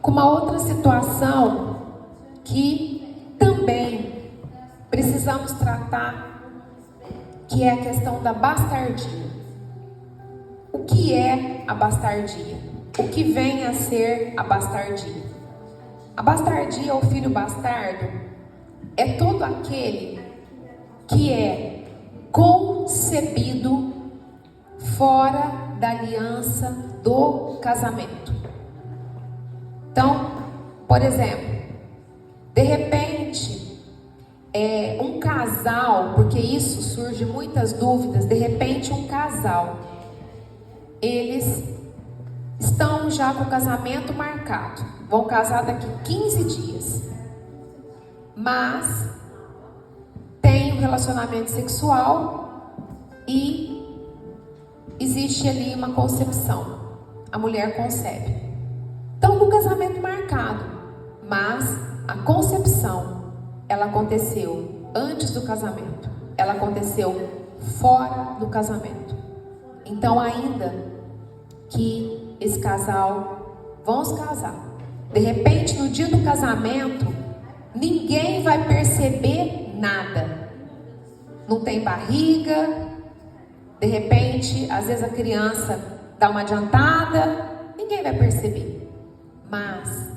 com uma outra situação que também precisamos tratar, que é a questão da bastardia. O que é a bastardia? O que vem a ser a bastardia? A bastardia, ou filho bastardo, é todo aquele que é concebido fora da aliança do casamento. Então, por exemplo, de repente, um casal, porque isso surge muitas dúvidas, de repente um casal, eles estão já com o casamento marcado, vão casar daqui 15 dias, mas tem um relacionamento sexual e existe ali uma concepção, a mulher concebe. Então, com o casamento marcado, mas a concepção, ela aconteceu antes do casamento, ela aconteceu fora do casamento. Então, ainda que esse casal vão se casar, de repente no dia do casamento, ninguém vai perceber nada. Não tem barriga, de repente, às vezes a criança dá uma adiantada, ninguém vai perceber. Mas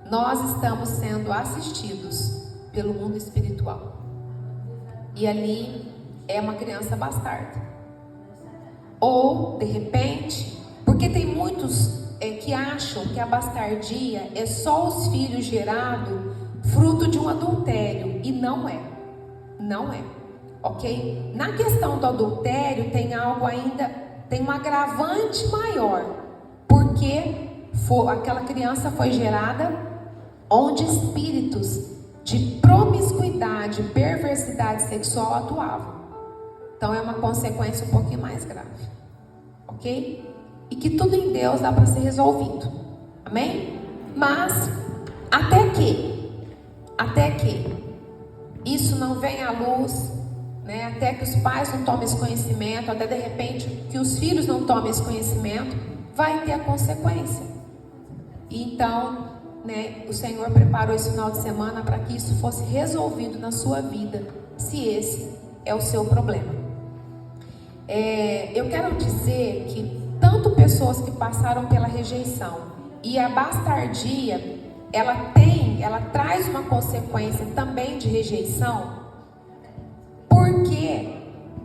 nós estamos sendo assistidos pelo mundo espiritual. E ali é uma criança bastarda. Ou, de repente, porque tem muitos que acham que a bastardia é só os filhos gerados fruto de um adultério. E não é. Não é. Ok? Na questão do adultério tem algo ainda, tem um agravante maior. Porque aquela criança foi gerada onde espíritos de promiscuidade, perversidade sexual atuavam. Então é uma consequência um pouquinho mais grave. Ok? E que tudo em Deus dá para ser resolvido. Amém? Mas até que isso não venha à luz, né? Até que os pais não tomem esse conhecimento, até de repente que os filhos não tomem esse conhecimento, vai ter a consequência. E então, né, o Senhor preparou esse final de semana para que isso fosse resolvido na sua vida, se esse é o seu problema. Eu quero dizer que tanto pessoas que passaram pela rejeição e a bastardia, ela traz uma consequência também de rejeição, porque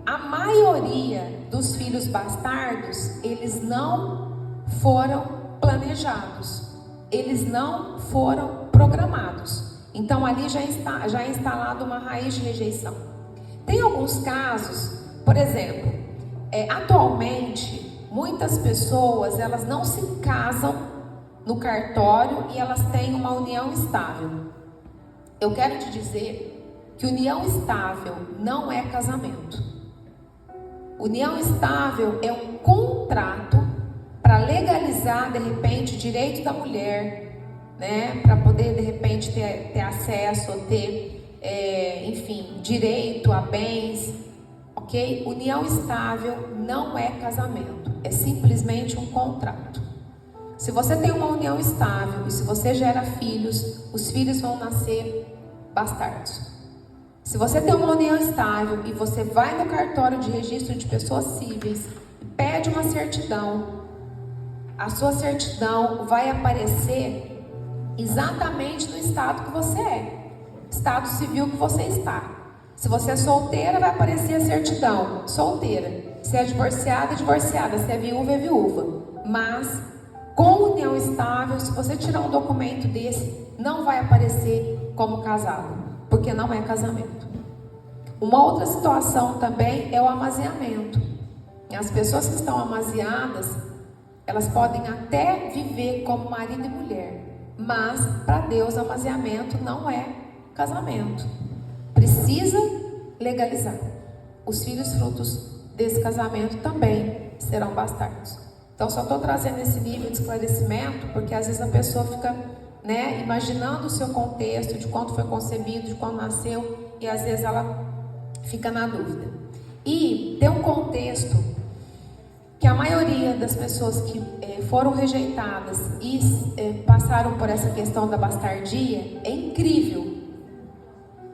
a maioria dos filhos bastardos, eles não foram planejados, eles não foram programados. Então ali já é instalada uma raiz de rejeição. Tem alguns casos, por exemplo, atualmente muitas pessoas, elas não se casam no cartório e elas têm uma união estável. Eu quero te dizer que união estável não é casamento. União estável é um contrato para legalizar, de repente, o direito da mulher, né? Para poder, de repente, ter acesso, ter, enfim, direito a bens, ok? União estável não é casamento, é simplesmente um contrato. Se você tem uma união estável e se você gera filhos, os filhos vão nascer bastardos. Se você tem uma união estável e você vai no cartório de registro de pessoas cíveis e pede uma certidão, a sua certidão vai aparecer exatamente no estado que você é, estado civil que você está. Se você é solteira, vai aparecer a certidão, solteira. Se é divorciada, divorciada. Se é viúva. Mas, com união estável, se você tirar um documento desse, não vai aparecer como casado, porque não é casamento. Uma outra situação também é o amaziamento. As pessoas que estão amaziadas, elas podem até viver como marido e mulher, mas para Deus amaziamento não é casamento. Precisa legalizar. Os filhos frutos desse casamento também serão bastardos. Então só estou trazendo esse nível de esclarecimento, porque às vezes a pessoa fica, né, imaginando o seu contexto, de quando foi concebido, de quando nasceu, e às vezes ela fica na dúvida. E tem um contexto que a maioria das pessoas que foram rejeitadas e passaram passaram por essa questão da bastardia, é incrível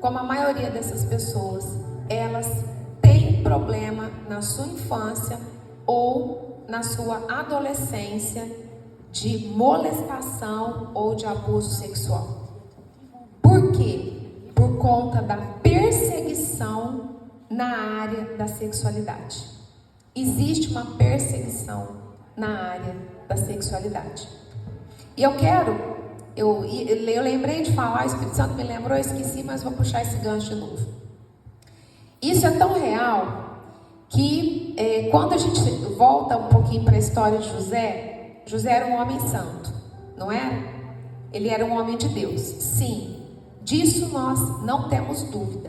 como a maioria dessas pessoas, elas têm problema na sua infância ou na sua adolescência de molestação ou de abuso sexual. Por quê? Por conta da perseguição na área da sexualidade. Existe uma perseguição na área da sexualidade. E eu lembrei de falar, o Espírito Santo me lembrou, eu esqueci, mas vou puxar esse gancho de novo. Isso é tão real que quando a gente volta um pouquinho para a história de José, José era um homem santo, não era? Ele era um homem de Deus, sim, disso nós não temos dúvida.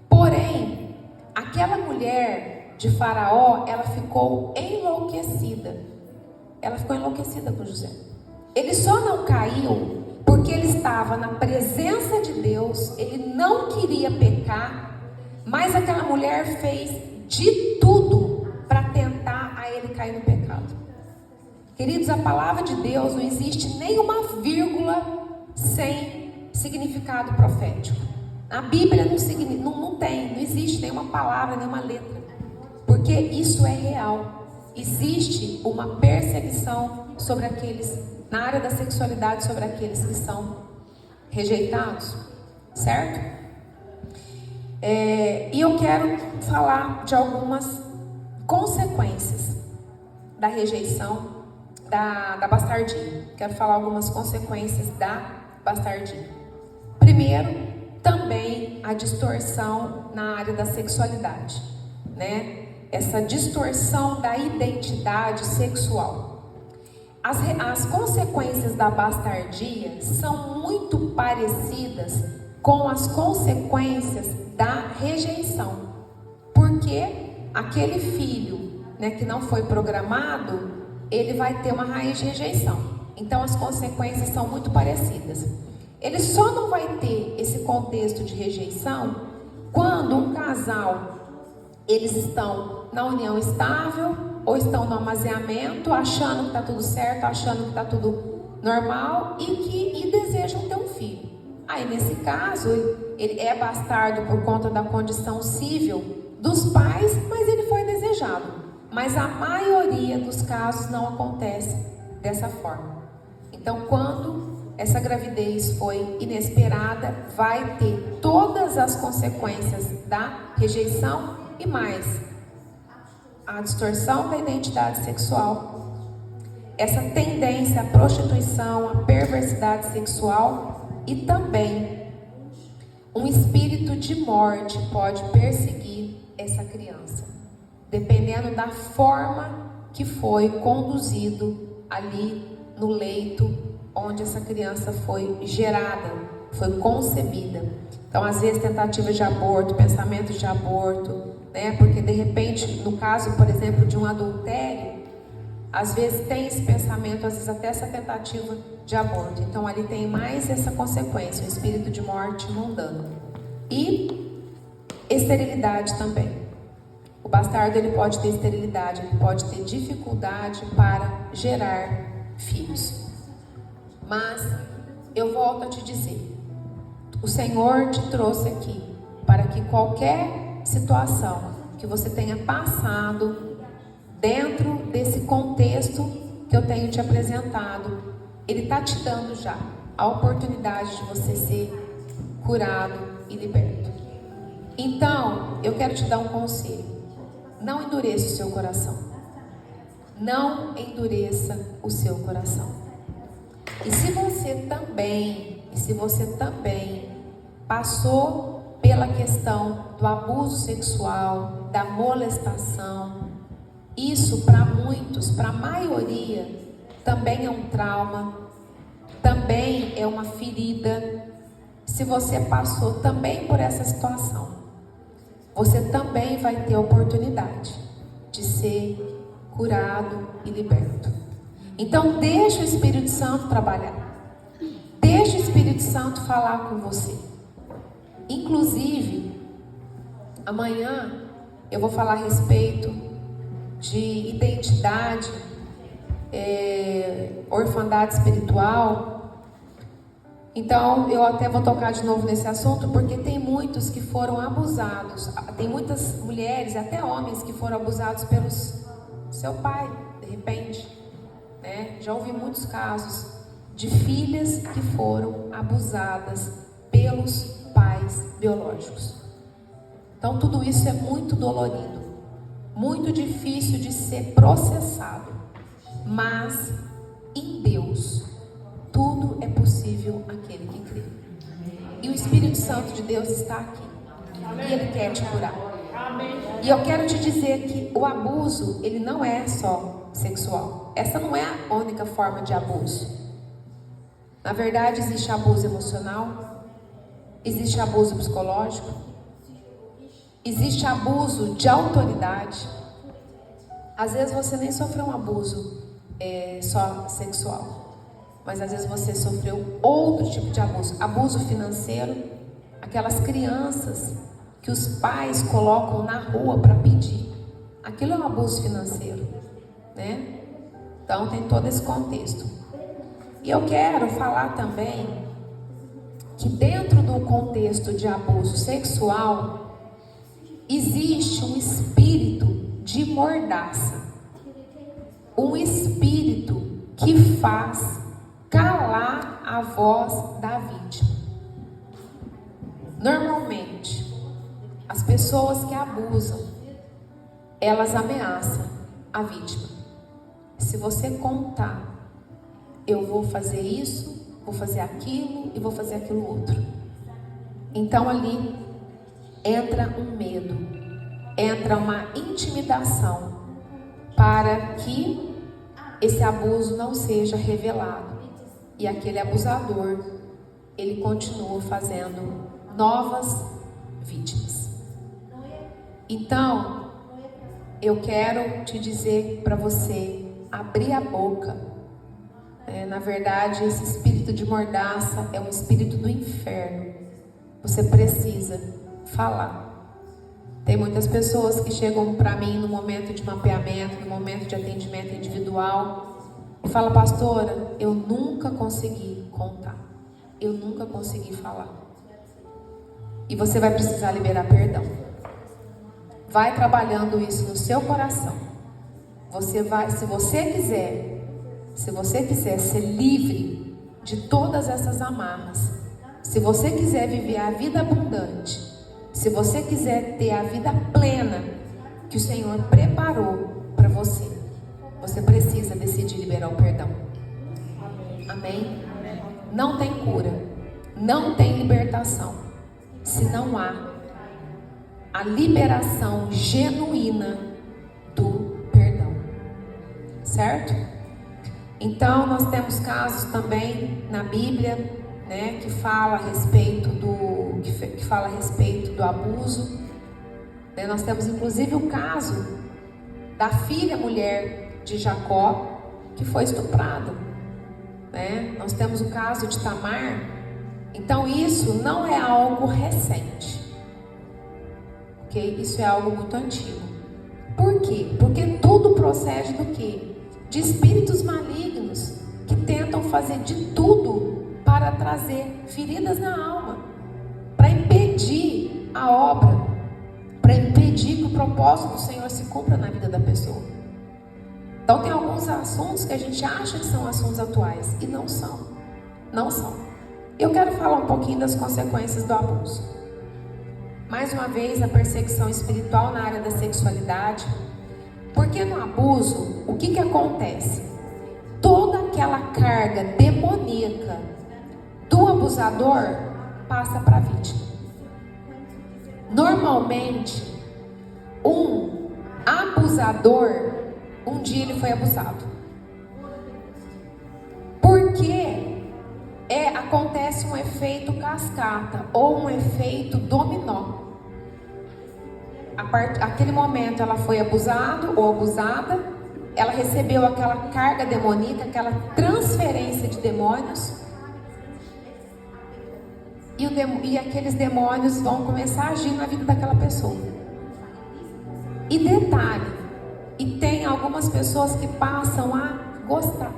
Porém, aquela mulher de Faraó, ela ficou enlouquecida. Ela ficou enlouquecida com José. Ele só não caiu porque ele estava na presença de Deus, ele não queria pecar, mas aquela mulher fez de tudo para tentar a ele cair no pecado. Queridos, a palavra de Deus não existe nenhuma vírgula sem significado profético. A Bíblia não existe nenhuma palavra, nenhuma letra, porque isso é real. Existe uma perseguição sobre aqueles, na área da sexualidade, sobre aqueles que são rejeitados, certo? E eu quero falar de algumas consequências da rejeição, da bastardia. Quero falar algumas consequências da bastardia. Primeiro, também a distorção na área da sexualidade, né? Essa distorção da identidade sexual. As consequências da bastardia são muito parecidas com as consequências da rejeição, porque aquele filho, né, que não foi programado, ele vai ter uma raiz de rejeição. Então as consequências são muito parecidas. Ele só não vai ter esse contexto de rejeição quando um casal, eles estão na união estável ou estão no amaziamento, achando que está tudo certo, achando que está tudo normal e desejam ter um filho. Aí nesse caso, ele é bastardo por conta da condição civil dos pais, mas ele foi desejado. Mas a maioria dos casos não acontece dessa forma. Então, quando essa gravidez foi inesperada, vai ter todas as consequências da rejeição e mais a distorção da identidade sexual, essa tendência à prostituição, à perversidade sexual e também um espírito de morte pode perseguir essa criança, dependendo da forma que foi conduzido ali no leito onde essa criança foi gerada, foi concebida. Então, às vezes, tentativa de aborto, pensamento de aborto, né? Porque, de repente, no caso, por exemplo, de um adultério, às vezes tem esse pensamento, às vezes até essa tentativa de aborto. Então, ali tem mais essa consequência, o espírito de morte mundano. E esterilidade também. O bastardo, ele pode ter esterilidade, ele pode ter dificuldade para gerar filhos. Mas eu volto a te dizer, o Senhor te trouxe aqui para que qualquer situação que você tenha passado dentro desse contexto que eu tenho te apresentado, Ele está te dando já a oportunidade de você ser curado e liberto. Então, eu quero te dar um conselho. Não endureça o seu coração. Não endureça o seu coração. E se você também passou pela questão do abuso sexual, da molestação, isso para muitos, para a maioria, também é um trauma, também é uma ferida. Se você passou também por essa situação, você também vai ter a oportunidade de ser curado e liberto. Então, deixa o Espírito Santo trabalhar. Deixa o Espírito Santo falar com você. Inclusive, amanhã eu vou falar a respeito de identidade, orfandade espiritual. Então, eu até vou tocar de novo nesse assunto, porque tem muitos que foram abusados. Tem muitas mulheres, até homens, que foram abusados pelo seu pai, de repente, né? Já ouvi muitos casos de filhas que foram abusadas pelos pais biológicos. Então, tudo isso é muito dolorido, muito difícil de ser processado. Mas, em Deus, tudo é possível àquele que crê. E o Espírito Santo de Deus está aqui. E Ele quer te curar. E eu quero te dizer que o abuso, ele não é só sexual. Essa não é a única forma de abuso. Na verdade, existe abuso emocional, existe abuso psicológico, existe abuso de autoridade. Às vezes você nem sofreu um abuso só sexual. Mas às vezes você sofreu outro tipo de abuso. Abuso financeiro. Aquelas crianças que os pais colocam na rua para pedir. Aquilo é um abuso financeiro, né? Então tem todo esse contexto. E eu quero falar também que dentro do contexto de abuso sexual existe um espírito de mordaça. Um espírito que faz calar a voz da vítima. Normalmente, as pessoas que abusam, elas ameaçam a vítima. Se você contar, eu vou fazer isso, vou fazer aquilo e vou fazer aquilo outro. Então ali entra um medo, entra uma intimidação para que esse abuso não seja revelado. E aquele abusador, ele continua fazendo novas vítimas. Então, eu quero te dizer para você abrir a boca. Na verdade, esse espírito de mordaça é um espírito do inferno. Você precisa falar. Tem muitas pessoas que chegam para mim no momento de mapeamento, no momento de atendimento individual, e fala: pastora, eu nunca consegui contar, eu nunca consegui falar. E você vai precisar liberar perdão. Vai trabalhando isso no seu coração. Você vai, se você quiser ser livre de todas essas amarras, se você quiser viver a vida abundante, se você quiser ter a vida plena que o Senhor preparou para você, você precisa decidir liberar o perdão. Amém? Não tem cura, não tem libertação, se não há a liberação genuína do perdão. Certo? Então, nós temos casos também na Bíblia, né, que fala a respeito do abuso. Nós temos inclusive o caso da filha mulher de Jacó, que foi estuprada. Nós temos o caso de Tamar. Então isso não é algo recente, ok? Isso é algo muito antigo. Por quê? Porque tudo procede do quê? De espíritos malignos que tentam fazer de tudo para trazer feridas na alma, para impedir a obra, para impedir que o propósito do Senhor se cumpra na vida da pessoa. Então tem alguns assuntos que a gente acha que são assuntos atuais e não são. Não são. Eu quero falar um pouquinho das consequências do abuso. Mais uma vez, a perseguição espiritual na área da sexualidade. Porque no abuso, o que acontece? Toda aquela carga demoníaca do abusador passa para a vítima. Normalmente, um abusador, um dia ele foi abusado. Porque acontece um efeito cascata ou um efeito dominó. Aquele momento ela foi abusado ou abusada, ela recebeu aquela carga demoníaca, aquela transferência de demônios, e aqueles demônios vão começar a agir na vida daquela pessoa. E detalhe, e tem algumas pessoas que passam a gostar.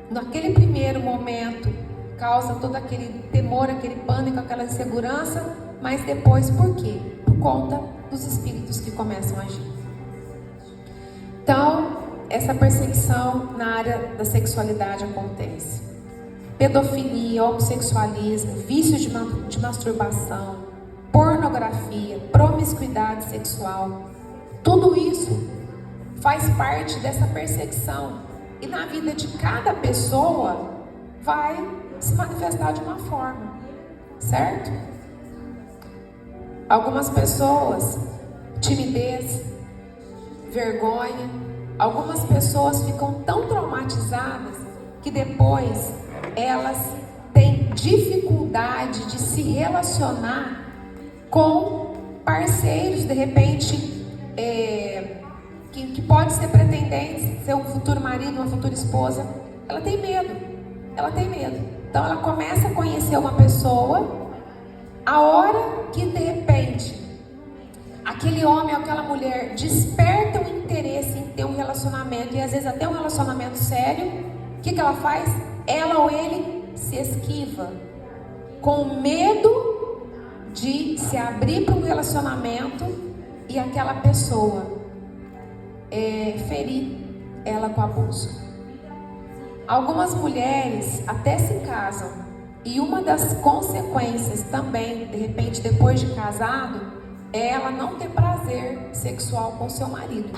Naquele primeiro momento causa todo aquele temor, aquele pânico, aquela insegurança, mas depois por quê? Por conta dos espíritos que começam a agir. Então, essa perseguição na área da sexualidade acontece. Pedofilia, homossexualismo, vício de masturbação, pornografia, promiscuidade sexual, tudo isso faz parte dessa perseguição. E na vida de cada pessoa vai se manifestar de uma forma, certo? Algumas pessoas, timidez, vergonha. Algumas pessoas ficam tão traumatizadas que depois elas têm dificuldade de se relacionar com parceiros, de repente, que pode ser pretendente, ser um futuro marido, uma futura esposa. Ela tem medo. Então ela começa a conhecer uma pessoa, a hora que de repente aquele homem ou aquela mulher desperta o interesse em ter um relacionamento, e às vezes até um relacionamento sério, o que ela faz? Ela ou ele se esquiva, com medo de se abrir para um relacionamento e aquela pessoa ferir ela com abuso. Algumas mulheres até se casam, e uma das consequências também, de repente depois de casado, é ela não ter prazer sexual com seu marido.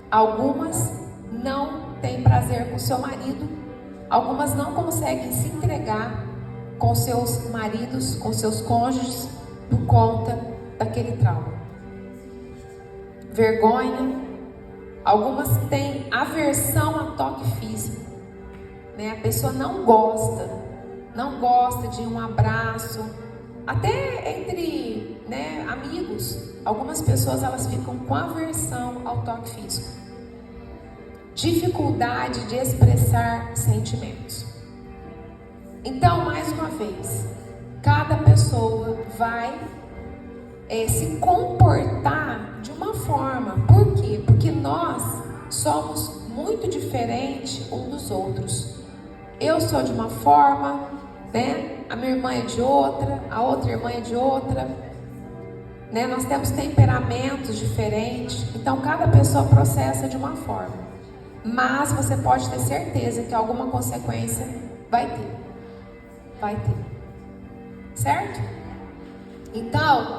Algumas não têm prazer com seu marido, algumas não conseguem se entregar com seus maridos, com seus cônjuges, por conta daquele trauma. Vergonha. Algumas têm aversão a toque físico, né? A pessoa não gosta de um abraço, até entre, né, amigos. Algumas pessoas elas ficam com aversão ao toque físico. Dificuldade de expressar sentimentos. Então, mais uma vez, cada pessoa vai se comportar de uma forma. Por quê? Porque nós somos muito diferentes uns dos outros. Eu sou de uma forma, né? A minha irmã é de outra, a outra irmã é de outra, né? Nós temos temperamentos diferentes, então cada pessoa processa de uma forma. Mas você pode ter certeza que alguma consequência vai ter. Certo? Então,